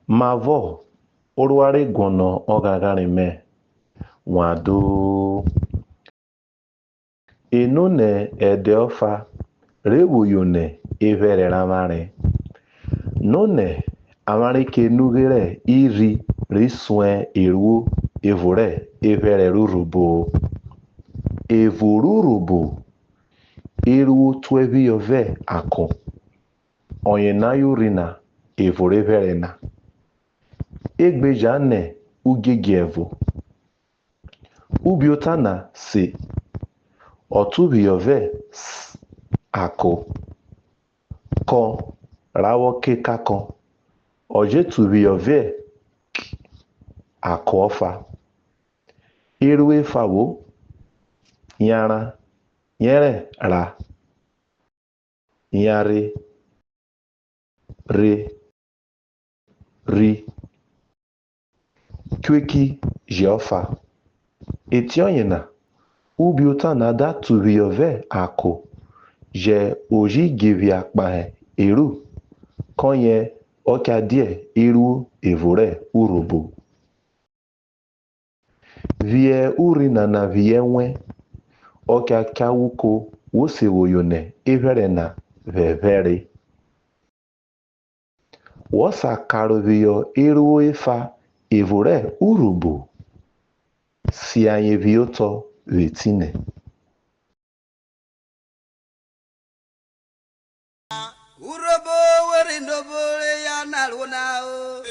Mavo, Oruare Gono Ogagarime, Wado. Enune Edeofa, Rewuyune, Evere Ramare. None, Amarike Nugere, Iri, Risuen, Eru, Evore, Evere Rurubo. Evururubo, Eru Twevi Ove Akon. Onyenayurina, Evore Verena. Egbejane Ugegevo. Ubiotana si Otubiove Ako Ko Rawoke Kakon Ojetubiove Akofa Irwe Fawo Yara Yere Ra Yare Re Ri Kweki Jiofa Etionyena Ubiotana da tubiove Ako Je oji givia kpahe eru konye okadie eru evore urobo vie urina na vie nwe okakawuko wosewoyone everena vevere wosa karovio eru efa evore urobo si anye vioto vetine Urobo werindobo ya naluna o.